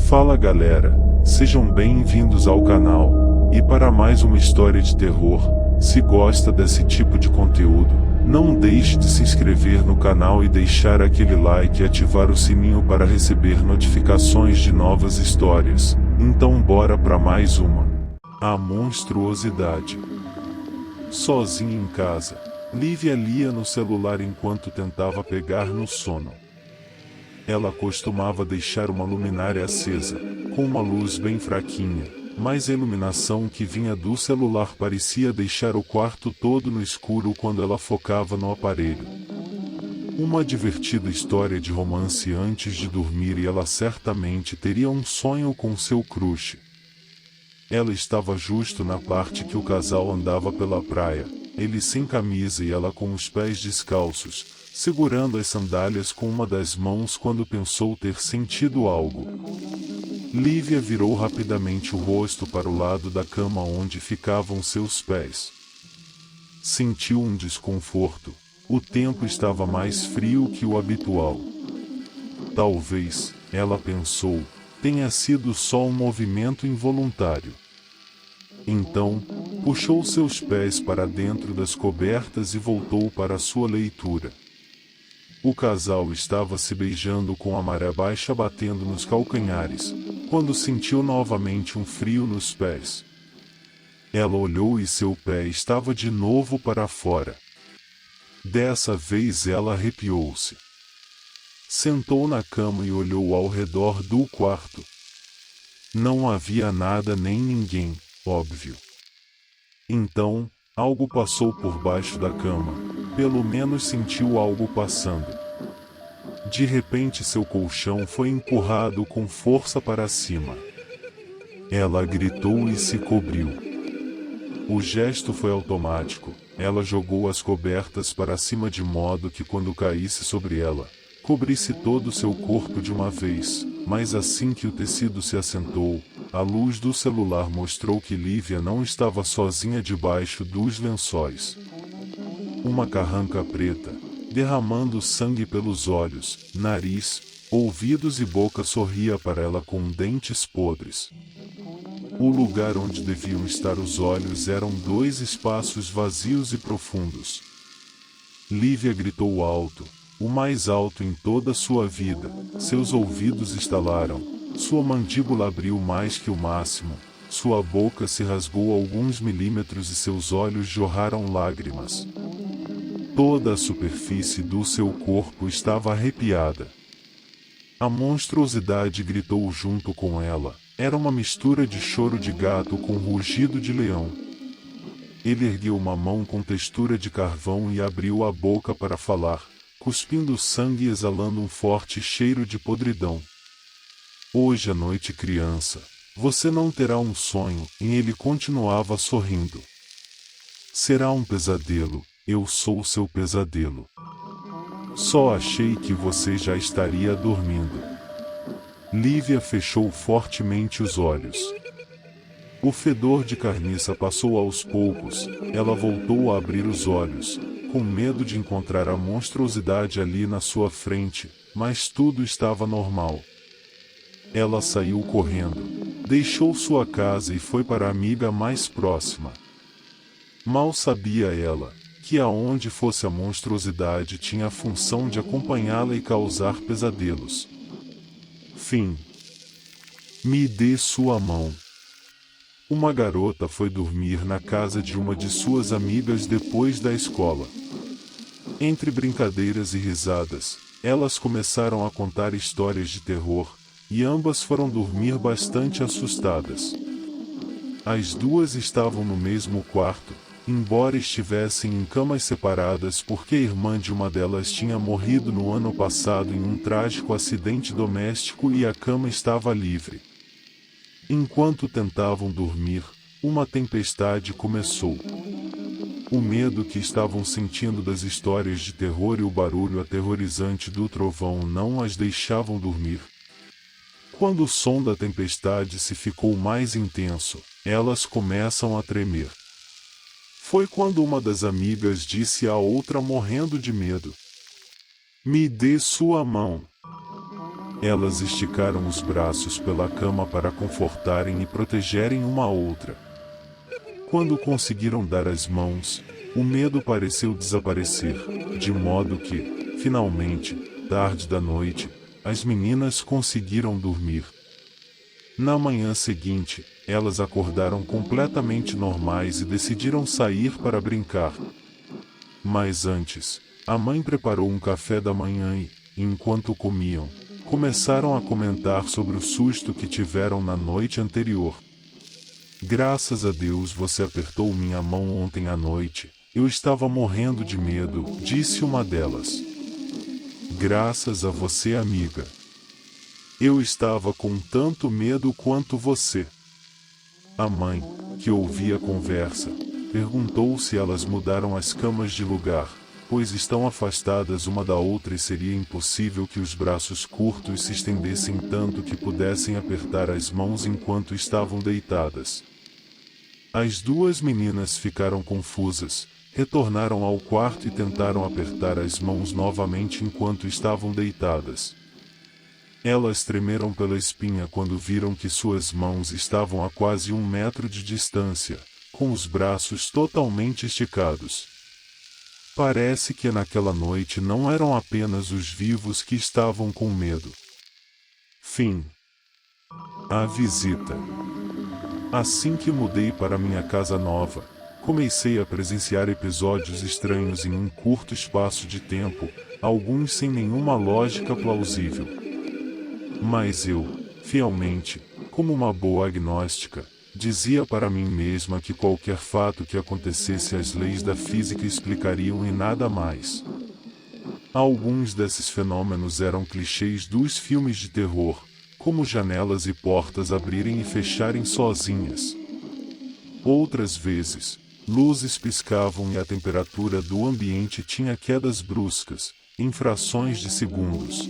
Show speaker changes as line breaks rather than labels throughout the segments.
Fala galera, sejam bem-vindos ao canal, e para mais uma história de terror. Se gosta desse tipo de conteúdo, não deixe de se inscrever no canal e deixar aquele like e ativar o sininho para receber notificações de novas histórias. Então bora para mais uma. A monstruosidade. Sozinha em casa, Lívia lia no celular enquanto tentava pegar no sono. Ela costumava deixar uma luminária acesa, com uma luz bem fraquinha, mas a iluminação que vinha do celular parecia deixar o quarto todo no escuro quando ela focava no aparelho. Uma divertida história de romance antes de dormir e ela certamente teria um sonho com seu crush. Ela estava justo na parte que o casal andava pela praia, ele sem camisa e ela com os pés descalços, segurando as sandálias com uma das mãos quando pensou ter sentido algo. Lívia virou rapidamente o rosto para o lado da cama onde ficavam seus pés. Sentiu um desconforto. O tempo estava mais frio que o habitual. Talvez, ela pensou, tenha sido só um movimento involuntário. Então, puxou seus pés para dentro das cobertas e voltou para sua leitura. O casal estava se beijando com a maré baixa batendo nos calcanhares, quando sentiu novamente um frio nos pés. Ela olhou e seu pé estava de novo para fora. Dessa vez ela arrepiou-se. Sentou na cama e olhou ao redor do quarto. Não havia nada nem ninguém, óbvio. Então, algo passou por baixo da cama. Pelo menos sentiu algo passando. De repente seu colchão foi empurrado com força para cima. Ela gritou e se cobriu. O gesto foi automático. Ela jogou as cobertas para cima de modo que quando caísse sobre ela, cobrisse todo o seu corpo de uma vez, mas assim que o tecido se assentou, a luz do celular mostrou que Lívia não estava sozinha debaixo dos lençóis. Uma carranca preta, derramando sangue pelos olhos, nariz, ouvidos e boca sorria para ela com dentes podres. O lugar onde deviam estar os olhos eram dois espaços vazios e profundos. Lívia gritou alto, o mais alto em toda sua vida, seus ouvidos estalaram, sua mandíbula abriu mais que o máximo, sua boca se rasgou alguns milímetros e seus olhos jorraram lágrimas. Toda a superfície do seu corpo estava arrepiada. A monstruosidade gritou junto com ela. Era uma mistura de choro de gato com rugido de leão. Ele ergueu uma mão com textura de carvão e abriu a boca para falar, cuspindo sangue e exalando um forte cheiro de podridão. Hoje à noite, criança, você não terá um sonho, e ele continuava sorrindo. Será um pesadelo. Eu sou seu pesadelo. Só achei que você já estaria dormindo. Lívia fechou fortemente os olhos. O fedor de carniça passou aos poucos, ela voltou a abrir os olhos, com medo de encontrar a monstruosidade ali na sua frente, mas tudo estava normal. Ela saiu correndo, deixou sua casa e foi para a amiga mais próxima. Mal sabia ela, que aonde fosse a monstruosidade tinha a função de acompanhá-la e causar pesadelos. Fim. Me dê sua mão. Uma garota foi dormir na casa de uma de suas amigas depois da escola. Entre brincadeiras e risadas, elas começaram a contar histórias de terror, e ambas foram dormir bastante assustadas. As duas estavam no mesmo quarto, embora estivessem em camas separadas porque a irmã de uma delas tinha morrido no ano passado em um trágico acidente doméstico e a cama estava livre. Enquanto tentavam dormir, uma tempestade começou. O medo que estavam sentindo das histórias de terror e o barulho aterrorizante do trovão não as deixavam dormir. Quando o som da tempestade se ficou mais intenso, elas começam a tremer. Foi quando uma das amigas disse à outra morrendo de medo: Me dê sua mão. Elas esticaram os braços pela cama para confortarem e protegerem uma a outra. Quando conseguiram dar as mãos, o medo pareceu desaparecer, de modo que, finalmente, tarde da noite, as meninas conseguiram dormir. Na manhã seguinte, elas acordaram completamente normais e decidiram sair para brincar. Mas antes, a mãe preparou um café da manhã e, enquanto comiam, começaram a comentar sobre o susto que tiveram na noite anterior. Graças a Deus você apertou minha mão ontem à noite, eu estava morrendo de medo, disse uma delas. Graças a você, amiga. Eu estava com tanto medo quanto você. A mãe, que ouvia a conversa, perguntou se elas mudaram as camas de lugar, pois estão afastadas uma da outra e seria impossível que os braços curtos se estendessem tanto que pudessem apertar as mãos enquanto estavam deitadas. As duas meninas ficaram confusas, retornaram ao quarto e tentaram apertar as mãos novamente enquanto estavam deitadas. Elas tremeram pela espinha quando viram que suas mãos estavam a quase 1 metro de distância, com os braços totalmente esticados. Parece que naquela noite não eram apenas os vivos que estavam com medo. Fim. A visita. Assim que mudei para minha casa nova, comecei a presenciar episódios estranhos em um curto espaço de tempo, alguns sem nenhuma lógica plausível. Mas eu, fielmente, como uma boa agnóstica, dizia para mim mesma que qualquer fato que acontecesse as leis da física explicariam e nada mais. Alguns desses fenômenos eram clichês dos filmes de terror, como janelas e portas abrirem e fecharem sozinhas. Outras vezes, luzes piscavam e a temperatura do ambiente tinha quedas bruscas, em frações de segundos.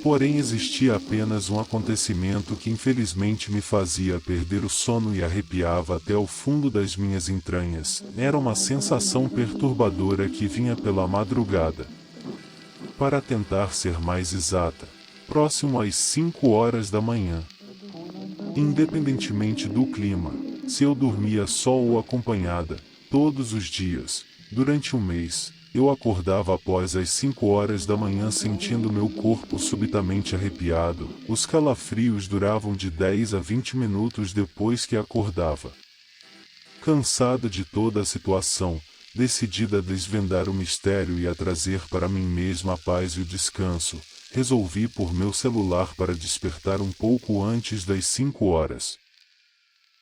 Porém existia apenas um acontecimento que infelizmente me fazia perder o sono e arrepiava até o fundo das minhas entranhas. Era uma sensação perturbadora que vinha pela madrugada. Para tentar ser mais exata, próximo às 5 horas da manhã. Independentemente do clima, se eu dormia só ou acompanhada, todos os dias, durante um mês, eu acordava após as 5 horas da manhã sentindo meu corpo subitamente arrepiado. Os calafrios duravam de 10 a 20 minutos depois que acordava. Cansada de toda a situação, decidida a desvendar o mistério e a trazer para mim mesma a paz e o descanso, resolvi pôr meu celular para despertar um pouco antes das 5 horas.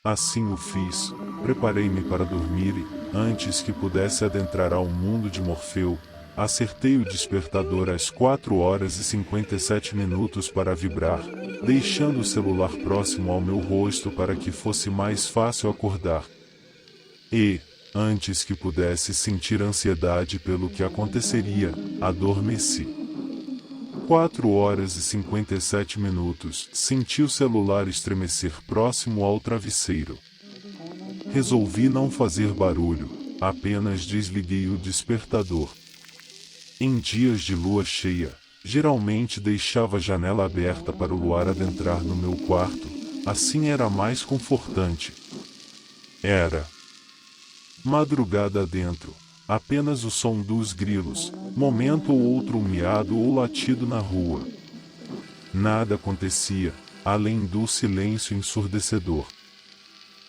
Assim o fiz, preparei-me para dormir e, antes que pudesse adentrar ao mundo de Morfeu, acertei o despertador às 4 horas e 57 minutos para vibrar, deixando o celular próximo ao meu rosto para que fosse mais fácil acordar. E, antes que pudesse sentir ansiedade pelo que aconteceria, adormeci. 4 horas e 57 minutos, senti o celular estremecer próximo ao travesseiro. Resolvi não fazer barulho, apenas desliguei o despertador. Em dias de lua cheia, geralmente deixava a janela aberta para o luar adentrar no meu quarto, assim era mais confortante. Era madrugada adentro. Apenas o som dos grilos, momento ou outro um miado ou latido na rua. Nada acontecia, além do silêncio ensurdecedor.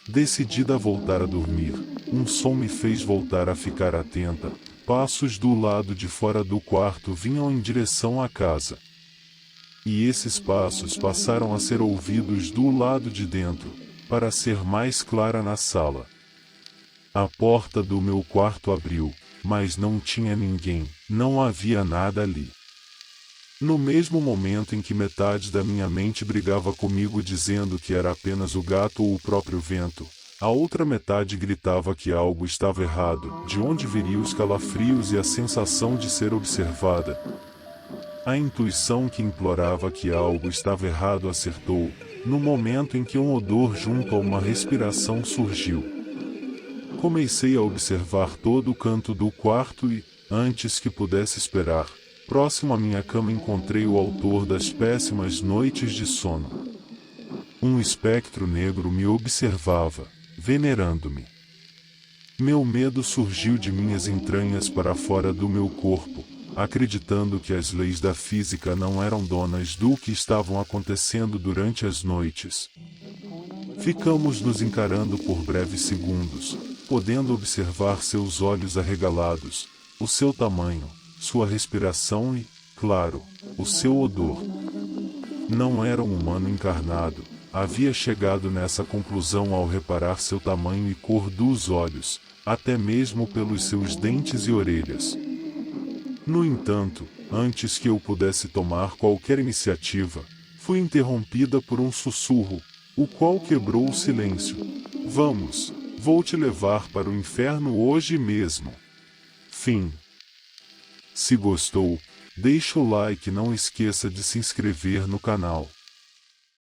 Decidida a voltar a dormir, um som me fez voltar a ficar atenta. Passos do lado de fora do quarto vinham em direção à casa. E esses passos passaram a ser ouvidos do lado de dentro, para ser mais clara na sala. A porta do meu quarto abriu, mas não tinha ninguém, não havia nada ali. No mesmo momento em que metade da minha mente brigava comigo dizendo que era apenas o gato ou o próprio vento, a outra metade gritava que algo estava errado, de onde viria os calafrios e a sensação de ser observada. A intuição que implorava que algo estava errado acertou, no momento em que um odor junto a uma respiração surgiu. Comecei a observar todo o canto do quarto e, antes que pudesse esperar, Próximo à minha cama encontrei o autor das péssimas noites de sono. Um espectro negro me observava, venerando-me. Meu medo surgiu de minhas entranhas para fora do meu corpo, acreditando que as leis da física não eram donas do que estavam acontecendo durante as noites. Ficamos nos encarando por breves segundos, podendo observar seus olhos arregalados, o seu tamanho, sua respiração e, claro, o seu odor. Não era um humano encarnado, havia chegado nessa conclusão ao reparar seu tamanho e cor dos olhos, até mesmo pelos seus dentes e orelhas. No entanto, antes que eu pudesse tomar qualquer iniciativa, fui interrompida por um sussurro, o qual quebrou o silêncio. Vamos, vou te levar para o inferno hoje mesmo. Fim. Se gostou, deixa o like e não esqueça de se inscrever no canal.